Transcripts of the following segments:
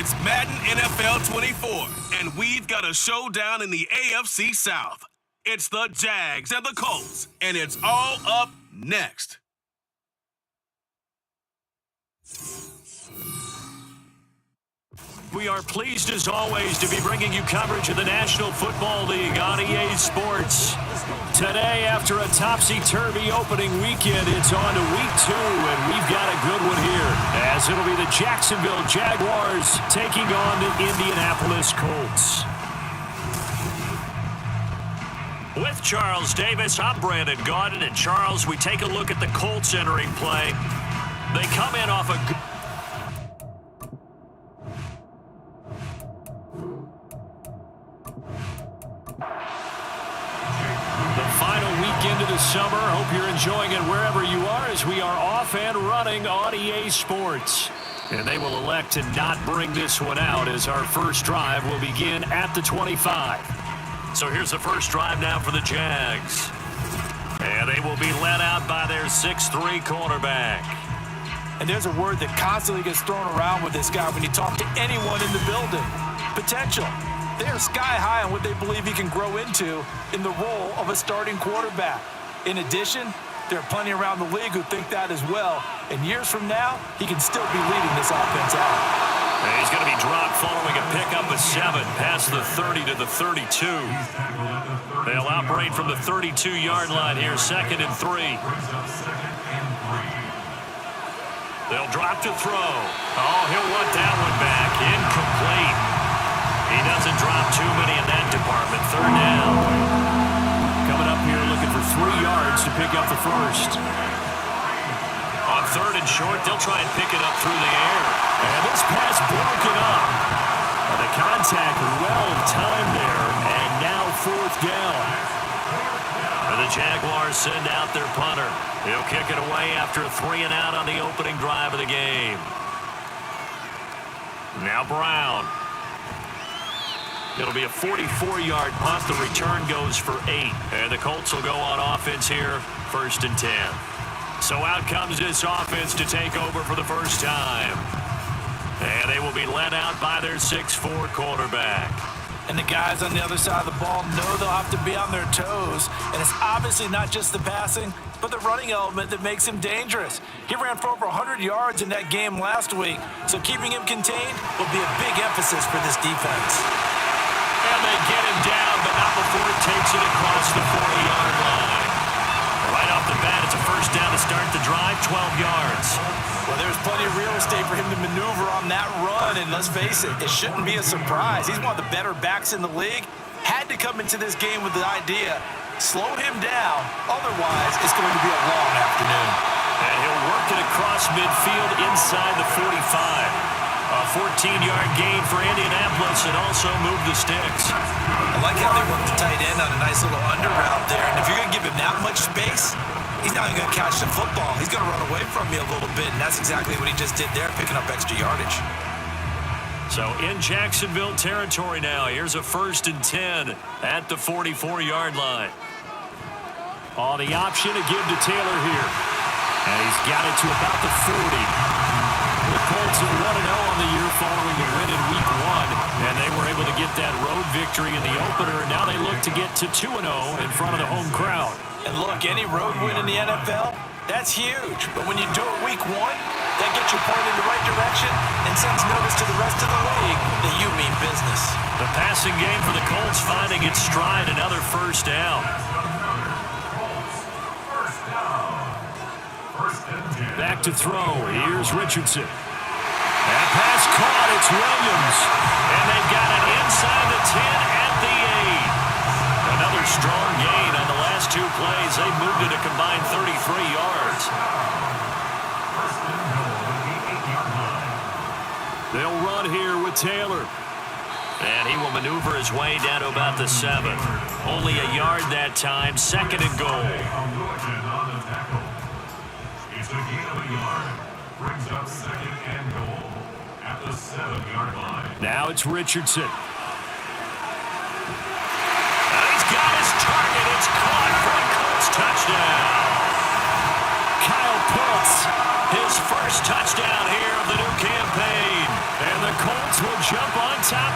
It's Madden NFL 24, and we've got a showdown in the AFC South. It's the Jags and the Colts, and it's all up next. We are pleased, as always, to be bringing you coverage of the National Football League on EA Sports. Today, after a topsy-turvy opening weekend, it's on to Week 2, and we've got a good one here, as it'll be the Jacksonville Jaguars taking on the Indianapolis Colts. With Charles Davis, I'm Brandon Gaudin, and Charles, we take a look at the Colts entering play. They come in off a good... into the summer. Hope you're enjoying it wherever you are, as we are off and running on EA Sports. And they will elect to not bring this one out, as our first drive will begin at the 25. So here's the first drive now for the Jags. And they will be led out by their 6'3" quarterback. And there's a word that constantly gets thrown around with this guy when you talk to anyone in the building. Potential. They are sky high on what they believe he can grow into in the role of a starting quarterback. In addition, there are plenty around the league who think that as well. And years from now, he can still be leading this offense out. And he's going to be dropped following a pickup of 7 past the 30 to the 32. They'll operate from the 32-yard line here, 2nd and 3. They'll drop to throw. Oh, he'll want that one back. Incomplete. He doesn't drop too many in that department. 3rd down. Coming up here looking for 3 yards to pick up the first. On 3rd and short, they'll try and pick it up through the air. And this pass broken up. The contact well timed there. And now 4th down. And the Jaguars send out their punter. He'll kick it away after a 3 and out on the opening drive of the game. Now Brown. It'll be a 44-yard punt. The return goes for 8. And the Colts will go on offense here, 1st and 10. So out comes this offense to take over for the first time. And they will be led out by their 6'4" quarterback. And the guys on the other side of the ball know they'll have to be on their toes. And it's obviously not just the passing, but the running element that makes him dangerous. He ran for over 100 yards in that game last week, so keeping him contained will be a big emphasis for this defense. And they get him down, but not before it takes it across the 40-yard line. Right off the bat, it's a first down to start the drive, 12 yards. Well, there's plenty of real estate for him to maneuver on that run, and let's face it, it shouldn't be a surprise. He's one of the better backs in the league. Had to come into this game with the idea, slow him down, otherwise it's going to be a long afternoon. And he'll work it across midfield inside the 45. A 14-yard gain for Indianapolis, and also move the sticks. I like how they work the tight end on a nice little under route there. And if you're going to give him that much space, he's not going to catch the football. He's going to run away from you a little bit, and that's exactly what he just did there, picking up extra yardage. So in Jacksonville territory now, here's a 1st and 10 at the 44-yard line. On the option to give to Taylor here. And he's got it to about the 40. The Colts are 1-0 on the year following a win in Week 1, and they were able to get that road victory in the opener. Now they look to get to 2-0 in front of the home crowd. And look, any road win in the NFL, that's huge. But when you do it Week 1, that gets you pointed in the right direction and sends notice to the rest of the league that you mean business. The passing game for the Colts finding its stride, another first down. Back to throw. Here's Richardson. That pass caught. It's Williams. And they've got it inside the 10 at the 8. Another strong gain on the last 2 plays. They've moved it a combined 33 yards. They'll run here with Taylor. And he will maneuver his way down to about the 7. Only a yard that time. 2nd and goal. Brings up 2nd and goal at the 7-yard line. Now it's Richardson. And he's got his target. It's caught for a Colts touchdown. Kyle Pitts, his first touchdown here of the new campaign. And the Colts will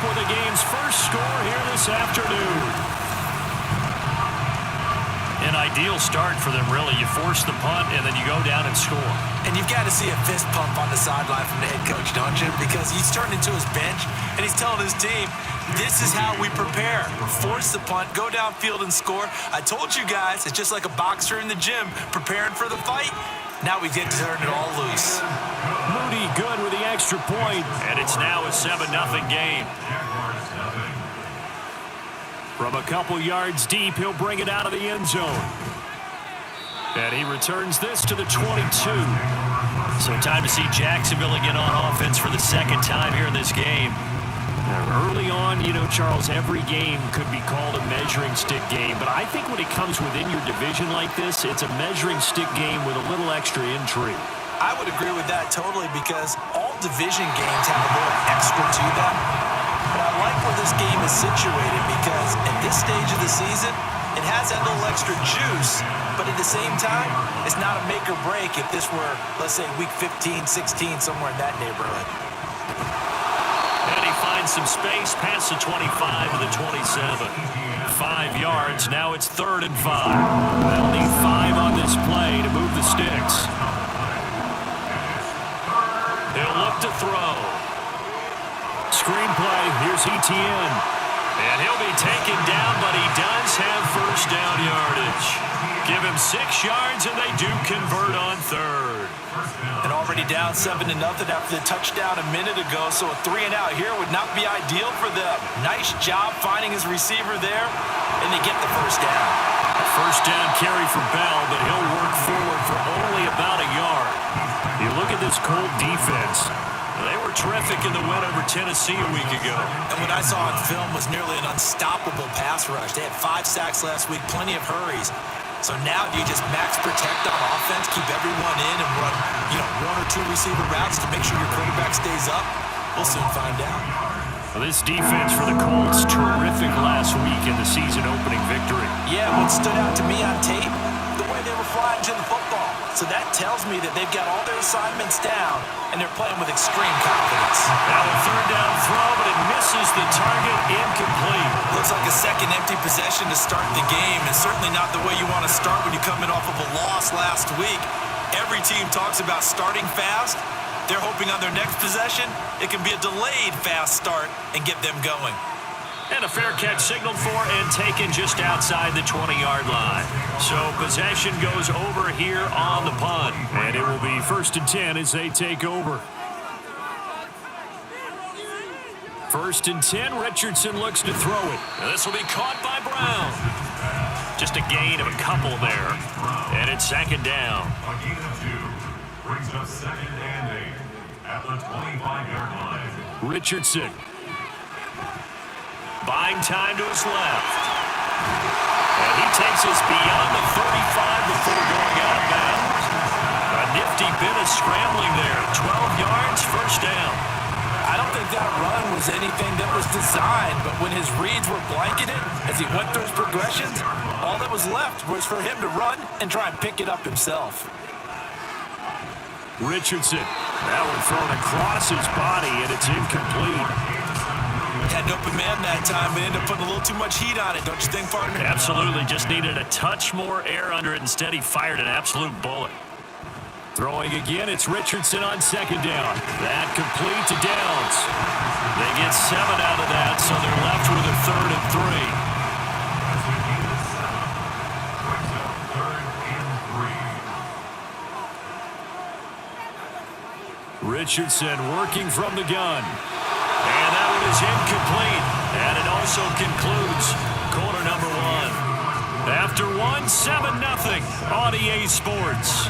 with the game's first score here this afternoon. An ideal start for them, really. You force the punt, and then you go down and score. And you've got to see a fist pump on the sideline from the head coach, don't you? Because he's turned into his bench, and he's telling his team, this is how we prepare. Force the punt, go downfield and score. I told you guys, it's just like a boxer in the gym preparing for the fight. Now we get to turn it all loose. Moody good with the extra point, and it's now a 7-0 game. From a couple yards deep, he'll bring it out of the end zone. And he returns this to the 22. So time to see Jacksonville again on offense for the second time here in this game. Early on, you know, Charles, every game could be called a measuring stick game. But I think when it comes within your division like this, it's a measuring stick game with a little extra intrigue. I would agree with that totally because all division games have a little extra to them. But I like where this game is situated because at this stage of the season, it has that little extra juice, but at the same time, it's not a make or break if this were, let's say, week 15, 16, somewhere in that neighborhood. And he finds some space past the 25 to the 27. 5 yards, now it's 3rd and 5. They'll need 5 on this play to move the sticks. They'll look to throw. Screenplay, here's Etienne. And he'll be taken down, but he does have first down yardage. Give him 6 yards, and they do convert on 3rd. And already down 7-0 after the touchdown a minute ago, so a 3-and-out here would not be ideal for them. Nice job finding his receiver there, and they get the first down. A first down carry for Bell, but he'll work forward for only about a yard. You look at this Colt defense. They were terrific in the win over Tennessee a week ago. And what I saw on film was nearly an unstoppable pass rush. They had 5 sacks last week, plenty of hurries. So now do you just max protect on offense, keep everyone in and run, 1 or 2 receiver routes to make sure your quarterback stays up? We'll soon find out. Well, this defense for the Colts, terrific last week in the season opening victory. Yeah, what stood out to me on tape, the way they were flying to the football. So that tells me that they've got all their assignments down, and they're playing with extreme confidence. Now a 3rd down throw, but it misses the target, incomplete. Looks like a second empty possession to start the game, and certainly not the way you want to start when you're coming off of a loss last week. Every team talks about starting fast. They're hoping on their next possession, it can be a delayed fast start and get them going. And a fair catch signaled for and taken just outside the 20-yard line. So possession goes over here on the punt. And it will be 1st and 10 as they take over. 1st and 10, Richardson looks to throw it. And this will be caught by Brown. Just a gain of a couple there. And it's 2nd down. A gain of 2 brings up 2nd and 8 at the 25-yard line. Richardson. Buying time to his left. And he takes us beyond the 35 before going out of bounds. A nifty bit of scrambling there. 12 yards, 1st down. I don't think that run was anything that was designed, but when his reads were blanketed, as he went through his progressions, all that was left was for him to run and try and pick it up himself. Richardson. That one thrown across his body, and it's incomplete. Had an open man that time, but ended up putting a little too much heat on it, don't you think, partner? Absolutely. Just needed a touch more air under it. Instead, he fired an absolute bullet. Throwing again, it's Richardson on 2nd down. That complete to Downs. They get 7 out of that, so they're left with a 3rd and 3. Richardson working from the gun. And that one is incomplete. And it also concludes quarter number 1. After 1, 7-0 on EA Sports.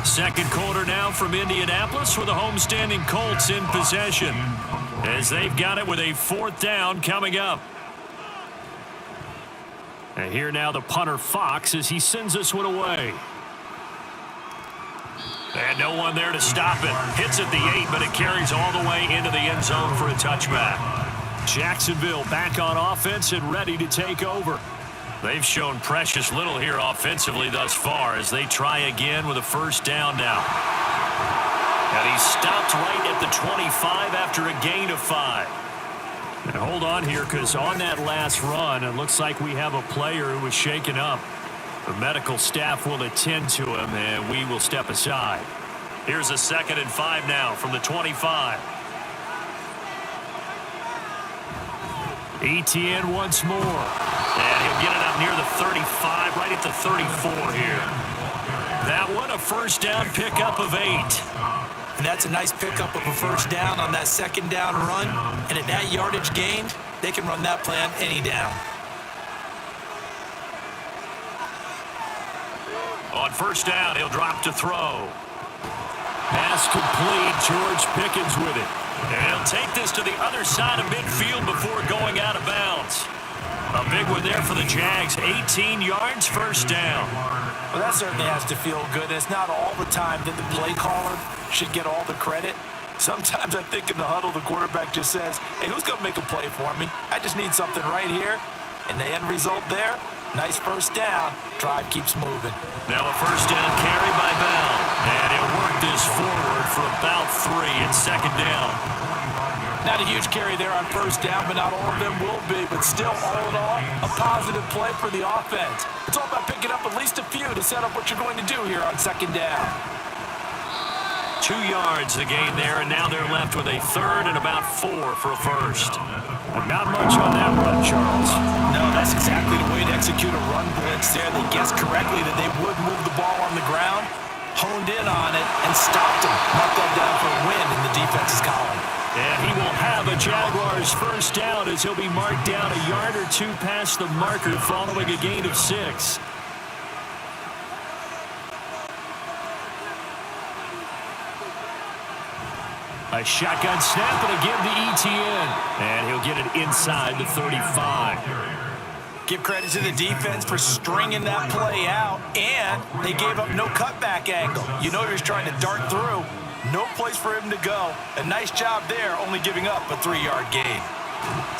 2nd quarter now from Indianapolis with the homestanding Colts in possession as they've got it with a 4th down coming up. And here now the punter Fox as he sends this one away. And no one there to stop it. Hits at the 8, but it carries all the way into the end zone for a touchback. Jacksonville back on offense and ready to take over. They've shown precious little here offensively thus far as they try again with a 1st down now. And he's stopped right at the 25 after a gain of 5. And hold on here, because on that last run, it looks like we have a player who was shaken up. The medical staff will attend to him, and we will step aside. Here's a 2nd and 5 now from the 25. ETN once more. And he'll get it up near the 35, right at the 34 here. That one, a first down pickup of 8. And that's a nice pickup of a first down on that 2nd down run. And at that yardage gained, they can run that play on any down. On first down, he'll drop to throw. Pass complete. George Pickens with it. And he'll take this to the other side of midfield before going out of bounds. A big one there for the Jags. 18 yards, first down. Well, that certainly has to feel good. And it's not all the time that the play caller should get all the credit. Sometimes I think in the huddle, the quarterback just says, hey, who's going to make a play for me? I just need something right here. And the end result there, nice first down. Drive keeps moving. Now a first down carry by Bell. And he'll work this forward for about 3 and 2nd down. Not a huge carry there on first down, but not all of them will be. But still, all in all, a positive play for the offense. It's all about picking up at least a few to set up what you're going to do here on 2nd down. 2 yards the gain there, and now they're left with a 3rd and about 4 for a first. But not much on that run, Charles. No, that's exactly the way to execute a run blitz there. They guessed correctly that they would move the ball on the ground, honed in on it, and stopped them. Marked that down for a win in the defense's column. And he will have a Jaguars first down as he'll be marked down a yard or 2 past the marker following a gain of 6. A shotgun snap and a give to ETN. And he'll get it inside the 35. Give credit to the defense for stringing that play out, and they gave up no cutback angle. You know he was trying to dart through. No place for him to go. A nice job there, only giving up a 3-yard gain.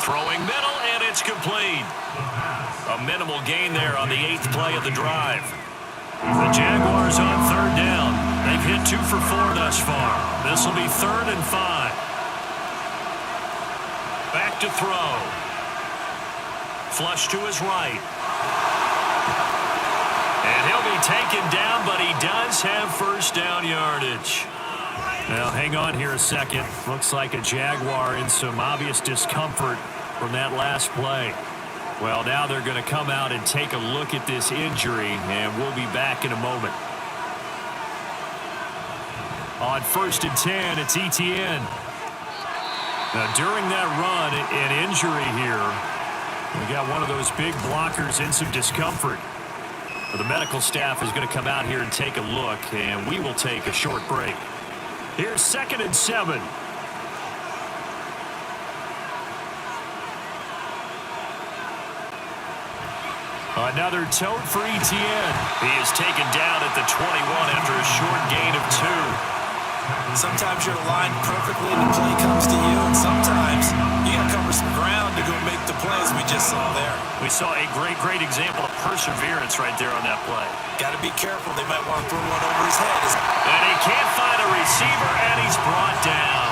Throwing middle, and it's complete. A minimal gain there on the 8th play of the drive. The Jaguars on 3rd down. They've hit 2 for 4 thus far. This will be 3rd and 5. Back to throw. Flush to his right. And he'll be taken down, but he does have first down yardage. Now, hang on here a second. Looks like a Jaguar in some obvious discomfort from that last play. Well, now they're going to come out and take a look at this injury, and we'll be back in a moment. On 1st and 10, it's ETN. Now, during that run, an injury here, we got one of those big blockers in some discomfort. The medical staff is going to come out here and take a look, and we will take a short break. Here's 2nd and 7. Another tote for ETN. He is taken down at the 21 after a short gain of 2. Sometimes you're aligned perfectly and the play comes to you, and sometimes you got to cover some ground to go make the plays we just saw there. We saw a great example of perseverance right there on that play. Got to be careful. They might want to throw one over his head. And he can't find a receiver, and he's brought down.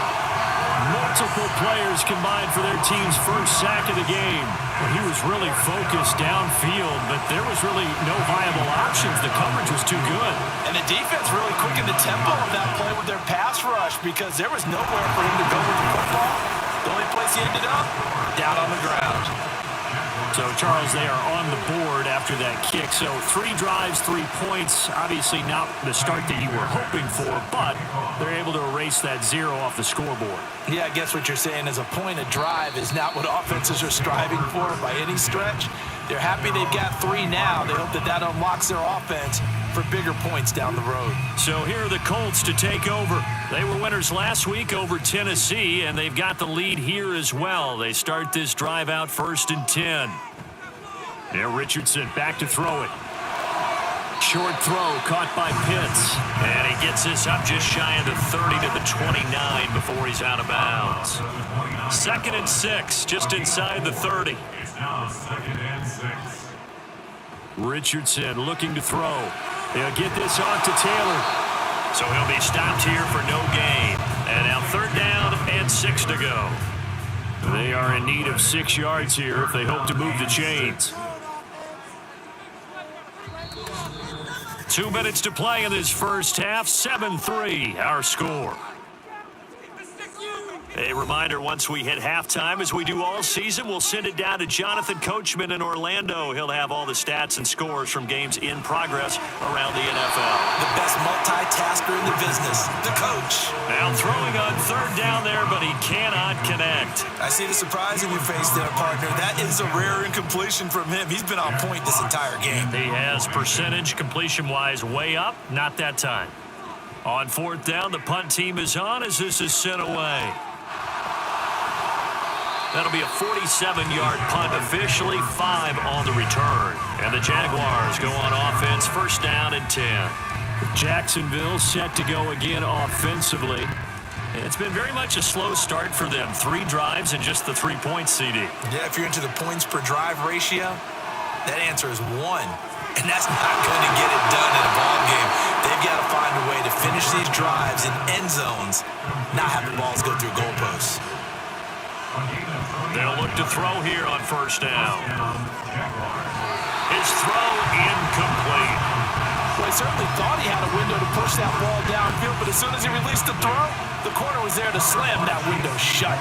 Multiple players combined for their team's first sack of the game. Well, he was really focused downfield, but there was really no viable options. The coverage was too good. And the defense really quickened the tempo of that play with their pass rush because there was nowhere for him to go with the football. The only place he ended up, down on the ground. So, Charles, they are on the board after that kick. So 3 drives, 3 points. Obviously not the start that you were hoping for, but they're able to erase that 0 off the scoreboard. Yeah, I guess what you're saying is a point a drive is not what offenses are striving for by any stretch. They're happy they've got 3 now. They hope that that unlocks their offense for bigger points down the road. So here are the Colts to take over. They were winners last week over Tennessee, and they've got the lead here as well. They start this drive out 1st and 10. Now Richardson back to throw it. Short throw caught by Pitts. And he gets this up just shy of the 30 to the 29 before he's out of bounds. 2nd and 6, just inside the 30. It's now 2nd and 6. Richardson looking to throw. They'll get this off to Taylor. So he'll be stopped here for no gain. And now 3rd down and 6 to go. They are in need of 6 yards here if they hope to move the chains. 2 minutes to play in this first half. 7-3 our score. A reminder, once we hit halftime, as we do all season, we'll send it down to Jonathan Coachman in Orlando. He'll have all the stats and scores from games in progress around the NFL. The best multitasker in the business, the coach. Now throwing on 3rd down there, but he cannot connect. I see the surprise in your face there, partner. That is a rare incompletion from him. He's been on point this entire game. He has percentage completion-wise way up, not that time. On 4th down, the punt team is on as this is sent away. That'll be a 47-yard punt, officially 5 on the return. And the Jaguars go on offense, 1st down and 10. Jacksonville set to go again offensively. And it's been very much a slow start for them. 3 drives and just the 3 points, CD. Yeah, if you're into the points per drive ratio, that answer is 1. And that's not going to get it done in a ball game. They've got to find a way to finish these drives in end zones, not having balls go through goalposts. They'll look to throw here on 1st down. His throw incomplete. Well, he certainly thought he had a window to push that ball downfield, but as soon as he released the throw, the corner was there to slam that window shut.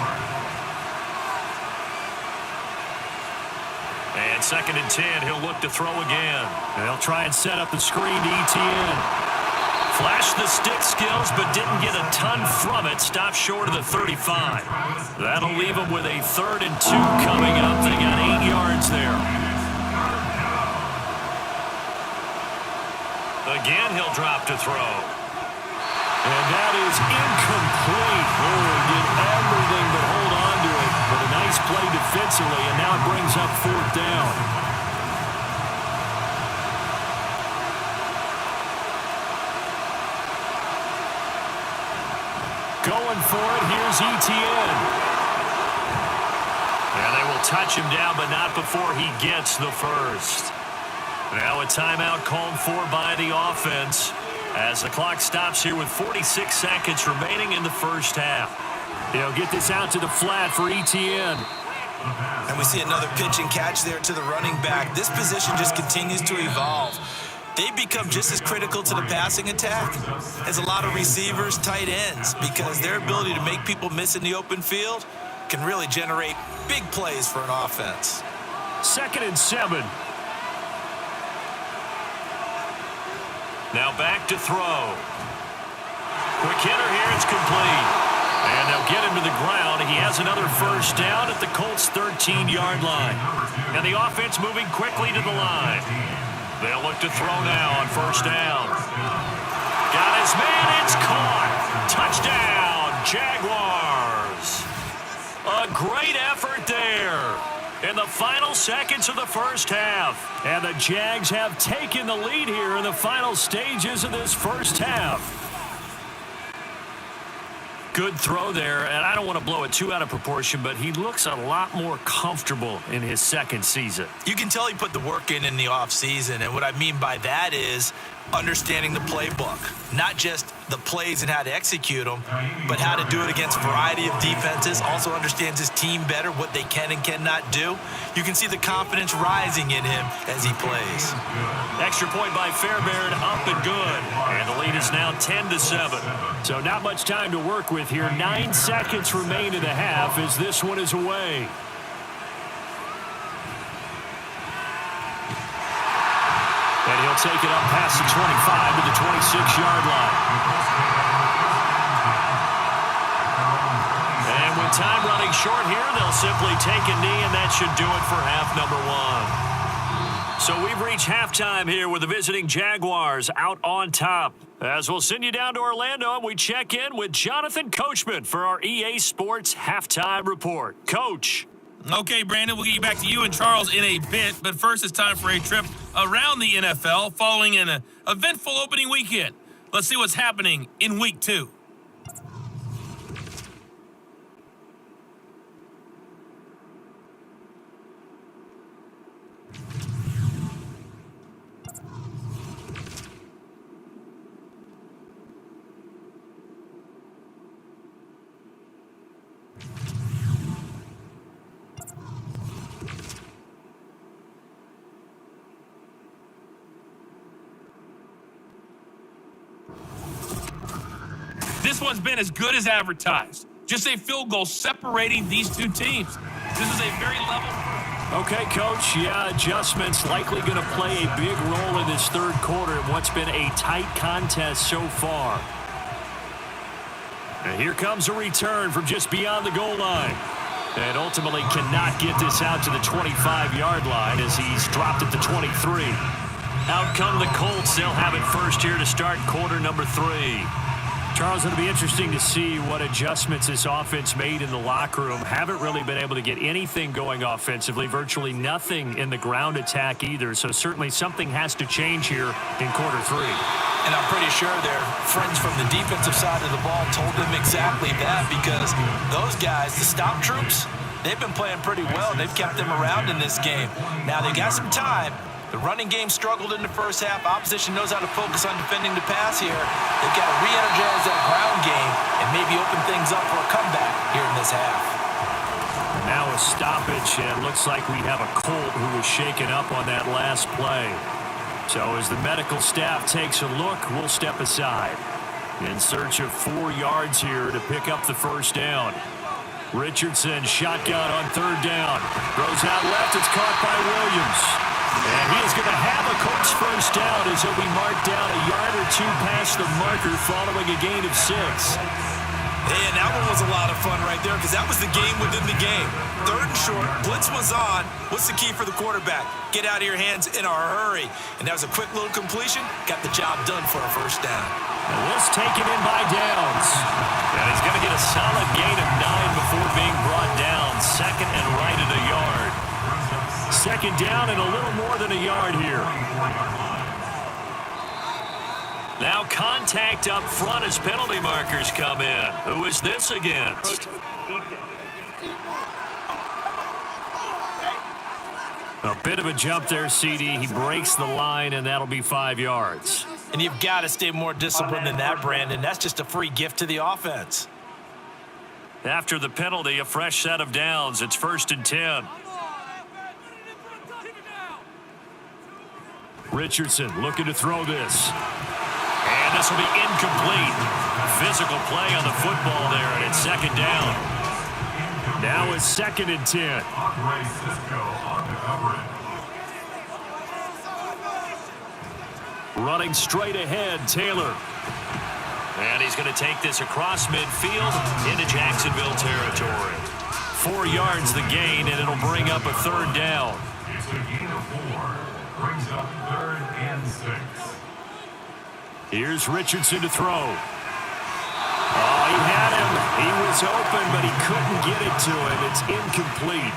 And 2nd and 10, he'll look to throw again. They'll try and set up the screen to ETN. Flashed the stick skills, but didn't get a ton from it. Stopped short of the 35. That'll leave him with a 3rd and 2 coming up. They got 8 yards there. Again, he'll drop to throw. And that is incomplete. Oh, he did everything but hold on to it. But a nice play defensively, and now it brings up 4th down. Going for it, here's ETN. And they will touch him down, but not before he gets the 1st. Now a timeout called for by the offense as the clock stops here with 46 seconds remaining in the first half. He'll get this out to the flat for ETN. And we see another pitch and catch there to the running back. This position just continues to evolve. They become just as critical to the passing attack as a lot of receivers, tight ends, because their ability to make people miss in the open field can really generate big plays for an offense. 2nd and 7. Now back to throw. Quick hitter here, it's complete. And they'll get him to the ground. He has another 1st down at the Colts' 13-yard line. And the offense moving quickly to the line. They'll look to throw now on 1st down. Got his man, it's caught. Touchdown, Jaguars. A great effort there in the final seconds of the first half. And the Jags have taken the lead here in the final stages of this first half. Good throw there, and I don't want to blow it too out of proportion, but he looks a lot more comfortable in his 2nd season. You can tell he put the work in the offseason, and what I mean by that is understanding the playbook. Not just the plays and how to execute them, but how to do it against a variety of defenses. Also understands his team better, what they can and cannot do. You can see the confidence rising in him as he plays. Extra point by Fairbairn, up and good. And the lead is now 10-7. So not much time to work with here. 9 seconds remain in the half as this one is away. And he'll take it up past the 25 to the 26-yard line. And with time running short here, they'll simply take a knee, and that should do it for half number 1. So we've reached halftime here with the visiting Jaguars out on top. As we'll send you down to Orlando, and we check in with Jonathan Coachman for our EA Sports Halftime Report. Coach. Okay, Brandon, we'll get back to you and Charles in a bit, but first it's time for a trip around the NFL following an eventful opening weekend. Let's see what's happening in Week 2. this one's been as good as advertised. Just a field goal separating these two teams. This is a very level. Okay, Coach, yeah, adjustments likely going to play a big role in this third quarter in what's been a tight contest so far. And here comes a return from just beyond the goal line. And ultimately cannot get this out to the 25-yard line as he's dropped at the 23. Out come the Colts. They'll have it first here to start quarter number 3. Charles, it'll be interesting to see what adjustments this offense made in the locker room. Haven't really been able to get anything going offensively, virtually nothing in the ground attack either. So certainly something has to change here in quarter 3. And I'm pretty sure their friends from the defensive side of the ball told them exactly that, because those guys, the stop troops, they've been playing pretty well. They've kept them around in this game. Now they got some time. The running game struggled in the first half. Opposition knows how to focus on defending the pass here. They've got to re-energize that ground game and maybe open things up for a comeback here in this half. Now a stoppage, and looks like we have a Colt who was shaken up on that last play. So as the medical staff takes a look, we'll step aside. In search of 4 yards here to pick up the first down. Richardson shotgun on third down. Throws out left. It's caught by Williams. And he is going to have a Colts first down as he'll be marked down a yard or 2 past the marker following a gain of 6. And that one was a lot of fun right there, because that was the game within the game. Third and short, blitz was on. What's the key for the quarterback? Get out of your hands in a hurry. And that was a quick little completion. Got the job done for a first down. And this taken in by Downs. And he's going to get a solid gain of 9 before being brought down. Second and right at a yard. Second down and a little more than a yard here. Now contact up front as penalty markers come in. Who is this against? A bit of a jump there, CD. He breaks the line, and that'll be 5 yards. And you've got to stay more disciplined than that, Brandon. That's just a free gift to the offense. After the penalty, a fresh set of downs. It's 1st and 10. Richardson looking to throw this. And this will be incomplete. Physical play on the football there, and it's 2nd down. Now it's 2nd and 10. Running straight ahead, Taylor. And he's going to take this across midfield into Jacksonville territory. 4 yards the gain, and it'll bring up a 3rd down. It's a gain of 4. Brings up 3rd and 6. Here's Richardson to throw. Oh, he had him. He was open, but he couldn't get it to him. It's incomplete.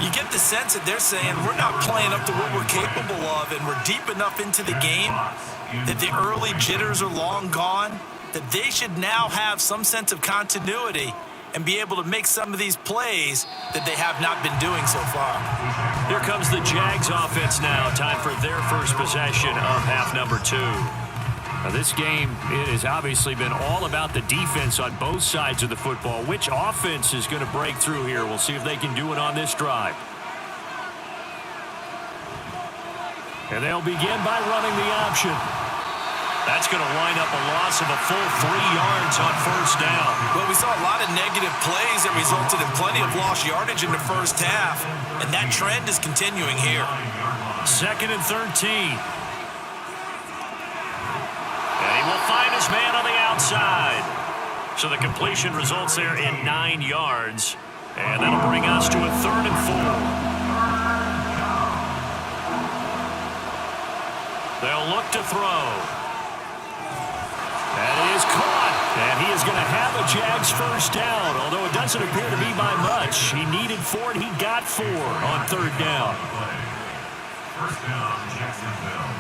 You get the sense that they're saying we're not playing up to what we're capable of, and we're deep enough into the game that the early jitters are long gone, that they should now have some sense of continuity and be able to make some of these plays that they have not been doing so far. Here comes the Jags offense now. Time for their first possession of half number 2. Now this game, it has obviously been all about the defense on both sides of the football. Which offense is going to break through here? We'll see if they can do it on this drive. And they'll begin by running the option. That's going to wind up a loss of a full 3 yards on 1st down. Well, we saw a lot of negative plays that resulted in plenty of lost yardage in the first half, and that trend is continuing here. 2nd and 13. And he will find his man on the outside. So the completion results there in 9 yards. And that'll bring us to a 3rd and 4. They'll look to throw. That is caught. And he is going to have a Jags first down, although it doesn't appear to be by much. He needed 4, and he got 4 on 3rd down. First down, Jacksonville.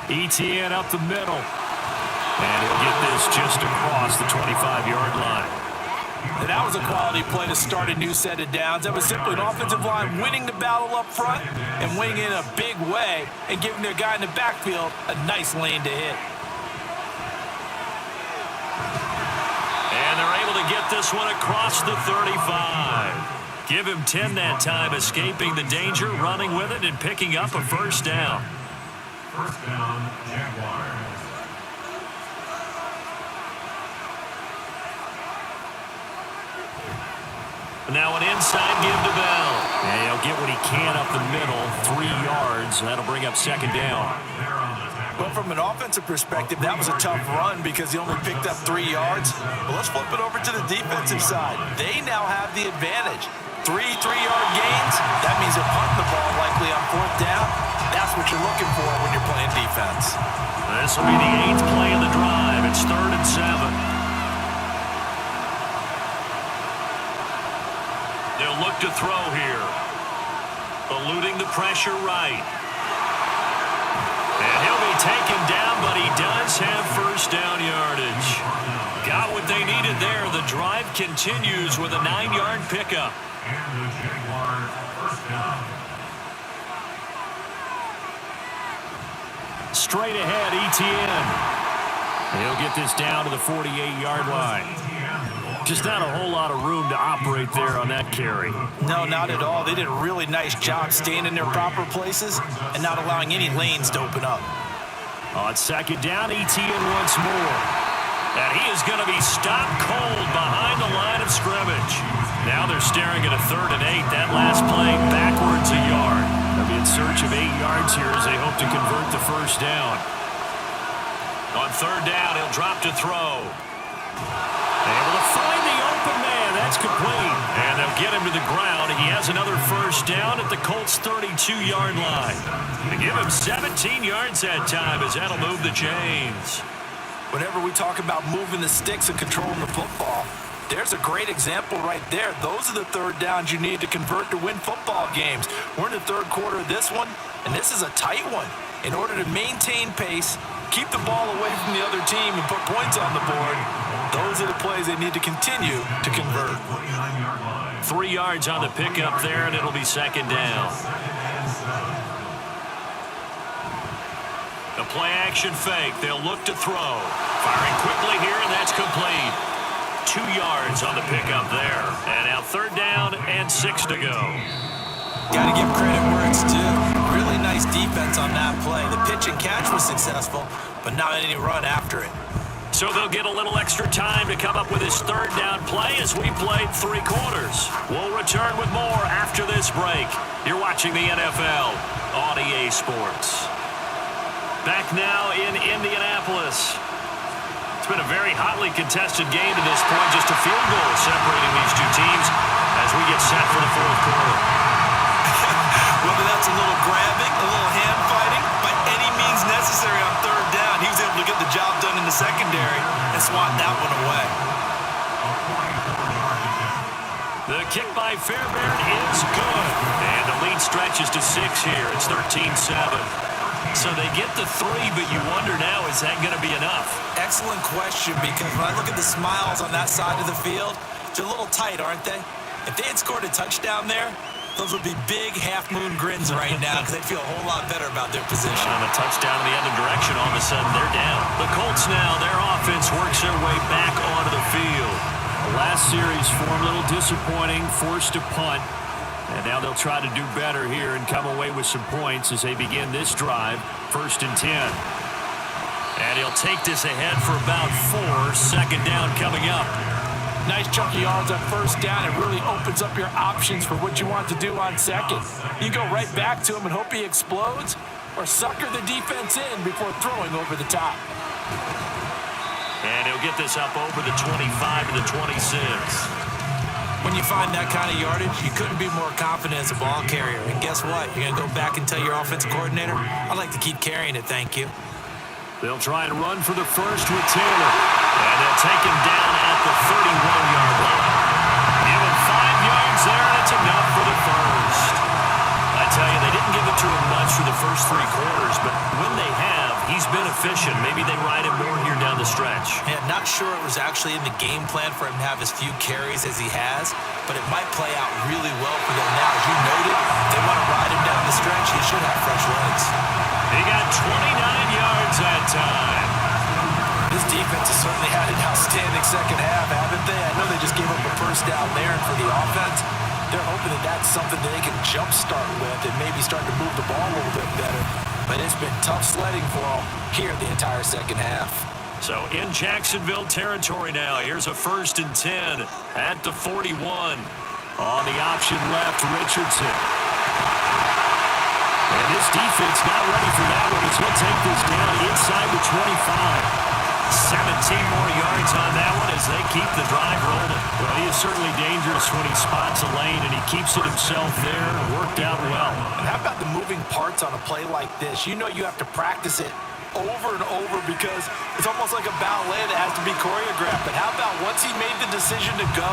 ETN up the middle. And he'll get this just across the 25-yard line. And that was a quality play to start a new set of downs. That was simply an offensive line winning the battle up front and winning it in a big way and giving their guy in the backfield a nice lane to hit. And they're able to get this one across the 35. Give him 10 that time, escaping the danger, running with it, and picking up a first down. First down, Jaguars. Now an inside give to Bell. And he'll get what he can up the middle, 3 yards. That'll bring up second down. Well, from an offensive perspective, that was a tough run because he only picked up 3 yards. But let's flip it over to the defensive side. They now have the advantage. 3 3-yard gains. That means they're punting the ball likely on 4th down. That's what you're looking for when you're playing defense. This will be the 8th play of the drive. It's 3rd and 7. They'll look to throw here. Eluding the pressure right. And he'll be taken down, but he does have first down yardage. Got what they needed there. The drive continues with a 9-yard pickup. And the Jaguars first down. Straight ahead, ETN. He'll get this down to the 48-yard line. Just not a whole lot of room to operate there on that carry. No, not at all. They did a really nice job staying in their proper places and not allowing any lanes to open up. On second down, ETN once more. And he is going to be stopped cold behind the line of scrimmage. Now they're staring at a 3rd and 8. That last play backwards a yard. They'll be in search of 8 yards here as they hope to convert the first down. On 3rd down, he'll drop to throw. Able to find the open man. That's complete. And they'll get him to the ground. He has another first down at the Colts' 32-yard line. They give him 17 yards that time as that'll move the chains. Whenever we talk about moving the sticks and controlling the football, there's a great example right there. Those are the 3rd downs you need to convert to win football games. We're in the 3rd quarter of this one, and this is a tight one. In order to maintain pace, keep the ball away from the other team, and put points on the board, those are the plays they need to continue to convert. 3 yards on the pickup there, and it'll be second down. The play-action fake. They'll look to throw. Firing quickly here, and that's complete. 2 yards on the pickup there. And now 3rd down and 6 to go. Got to give credit where it's due. Really nice defense on that play. The pitch and catch was successful, but not any run after it. So they'll get a little extra time to come up with his 3rd down play as we played 3 quarters. We'll return with more after this break. You're watching the NFL on EA Sports. Back now in Indianapolis. It's been a very hotly contested game to this point. Just a field goal separating these two teams as we get set for the 4th quarter. Whether that's a little grabbing, a little hand fighting, by any means necessary on 3rd down, he was able to get the job done in the secondary and swat that one away. The kick by Fairbairn is good. And the lead stretches to 6 here. It's 13-7. So they get the 3, but you wonder now, is that going to be enough? Excellent question, because when I look at the smiles on that side of the field, they're a little tight, aren't they? If they had scored a touchdown there, those would be big half-moon grins right now because they'd feel a whole lot better about their position. On a touchdown in the other direction, all of a sudden they're down. The Colts now, their offense works their way back onto the field. The last series for them, a little disappointing, forced to punt. And now they'll try to do better here and come away with some points as they begin this drive, 1st and 10. And he'll take this ahead for about 4, 2nd down coming up. Nice chunky yards on 1st down. It really opens up your options for what you want to do on 2nd. You go right back to him and hope he explodes, or sucker the defense in before throwing over the top. And he'll get this up over the 25 to the 26. When you find that kind of yardage, you couldn't be more confident as a ball carrier. And guess what? You're going to go back and tell your offensive coordinator, I'd like to keep carrying it, thank you. They'll try and run for the first with Taylor. And they'll take him down at the 31-yard line. Give him 5 yards there, and it's enough for the first. I tell you, they didn't give it to him much for the first 3 quarters, but when they have, he's been efficient. Maybe they ride him more here down the stretch. Yeah, not sure it was actually in the game plan for him to have as few carries as he has, but it might play out really well for them now. As you noted, if they want to ride him down the stretch, he should have fresh legs. He got 29 yards that time. This defense has certainly had an outstanding second half, haven't they? I know they just gave up a first down there, and for the offense, they're hoping that that's something that they can jumpstart with and maybe start to move the ball a little bit better. but it's been tough sledding for them here the entire second half. So in Jacksonville territory now, here's a 1st and 10 at the 41. On the option left, Richardson. And this defense not ready for that one as he'll take this down inside the 25. 17 more yards on that one as they keep the drive rolling. Well, he is certainly dangerous when he spots a lane, and he keeps it himself there. Worked out well. And how about the moving parts on a play like this? You know you have to practice it over and over because it's almost like a ballet that has to be choreographed. But how about once he made the decision to go,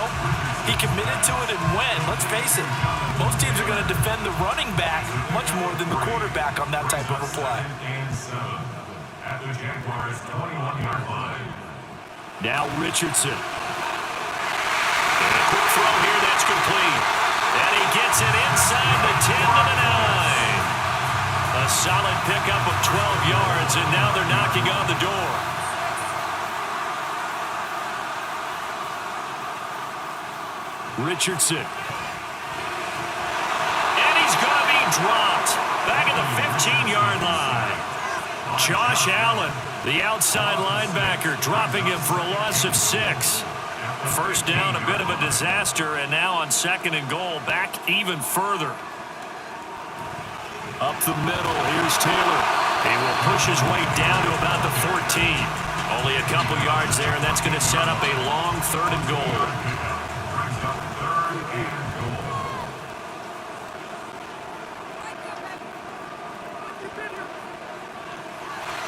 he committed to it and went. Let's face it, most teams are going to defend the running back much more than the quarterback on that type of a play. At the Jaguars' 21-yard line. Now Richardson. And a quick throw here that's complete. And he gets it inside the 10 to the 9. A solid pickup of 12 yards, and now they're knocking on the door. Richardson. And he's going to be dropped. Back at the 15-yard line. Josh Allen, the outside linebacker, dropping him for a loss of 6. First down, a bit of a disaster, and now on 2nd and goal, back even further. Up the middle, here's Taylor. He will push his way down to about the 14. Only a couple yards there, and that's going to set up a long 3rd and goal.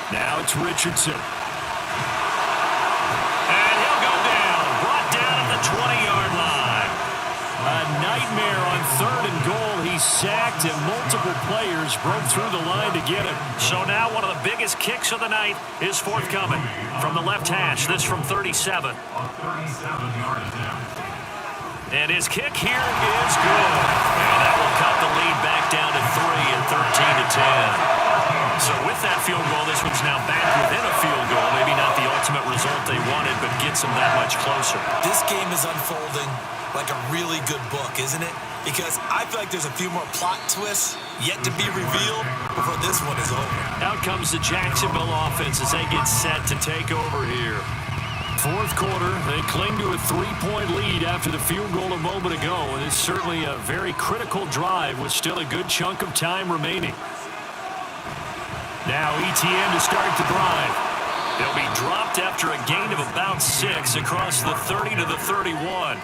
Now it's Richardson. And he'll go down. Brought down at the 20-yard line. A nightmare on 3rd and goal. He's sacked, and multiple players broke through the line to get him. So now one of the biggest kicks of the night is forthcoming from the left hash. This from 37. And his kick here is good. And that will cut the lead back down to 3 and 13 to 10. So with that field goal, this one's now back within a field goal. Maybe not the ultimate result they wanted, but gets them that much closer. This game is unfolding like a really good book, isn't it? Because I feel like there's a few more plot twists yet to be revealed before this one is over. Out comes the Jacksonville offense as they get set to take over here. 4th quarter, they cling to a 3-point lead after the field goal a moment ago, and it's certainly a very critical drive with still a good chunk of time remaining. Now ETN to start the drive. They'll be dropped after a gain of about 6 across the 30 to the 31.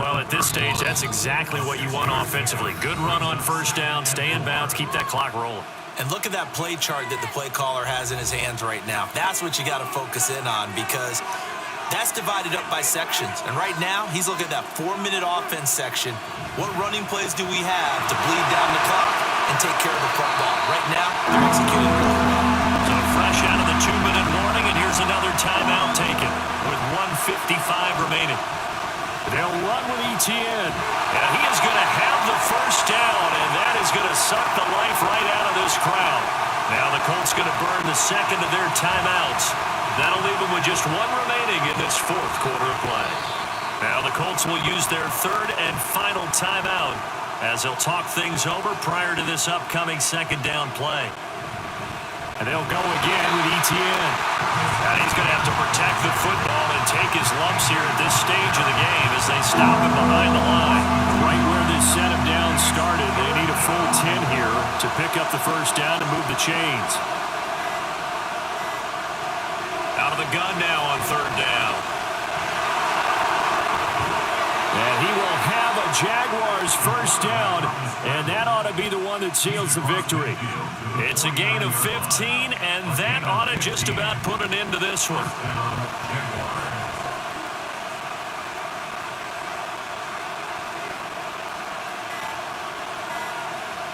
Well, at this stage, that's exactly what you want offensively. Good run on 1st down, stay in bounds, keep that clock rolling. And look at that play chart that the play caller has in his hands right now. That's what you got to focus in on because that's divided up by sections. And right now, he's looking at that 4-minute offense section. What running plays do we have to bleed down the clock and take care of the front ball? Right now, they're executing really well. So fresh out of the 2-minute warning, and here's another timeout taken with 1:55 remaining. They'll run with ETN. And he is going to have the 1st down, and that is going to suck the life right out of this crowd. Now the Colts going to burn the 2nd of their timeouts. That'll leave them with just 1 remaining in this 4th quarter of play. Now the Colts will use their 3rd and final timeout as they'll talk things over prior to this upcoming 2nd down play. And they'll go again with ETN. And he's going to have to protect the football and take his lumps here at this stage of the game as they stop him behind the line. Right where this set him down started, they need a full 10 here to pick up the 1st down and move the chains. Out of the gun now on 3rd down. And he will have a Jaguars 1st down, and that ought to be the one that seals the victory. It's a gain of 15, and that ought to just about put an end to this one.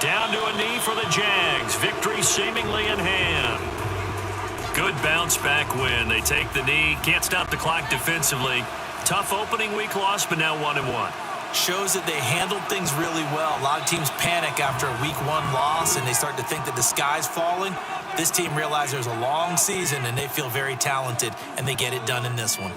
Down to a knee for the Jags. Victory seemingly in hand. Good bounce back win. They take the knee. Can't stop the clock defensively. Tough opening week loss, but now 1-1. Shows that they handled things really well. A lot of teams panic after a week 1 loss, and they start to think that the sky's falling. This team realizes there's a long season, and they feel very talented, and they get it done in this one.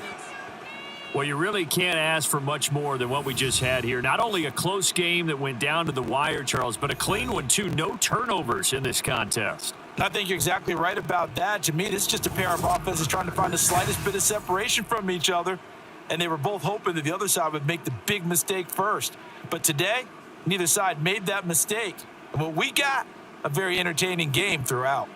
Well, you really can't ask for much more than what we just had here. Not only a close game that went down to the wire, Charles, but a clean one, too. No turnovers in this contest. I think you're exactly right about that. To me, this is just a pair of offenses trying to find the slightest bit of separation from each other, and they were both hoping that the other side would make the big mistake first. But today, neither side made that mistake. And what we got, a very entertaining game throughout.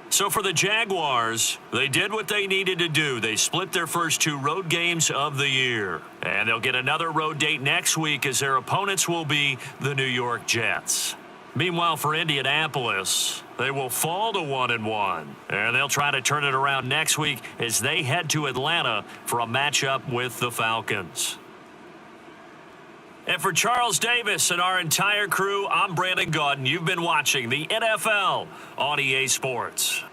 So for the Jaguars, they did what they needed to do. They split their first 2 road games of the year. And they'll get another road date next week as their opponents will be the New York Jets. Meanwhile, for Indianapolis, they will fall to 1-1. And they'll try to turn it around next week as they head to Atlanta for a matchup with the Falcons. And for Charles Davis and our entire crew, I'm Brandon Gaudin. You've been watching the NFL on EA Sports.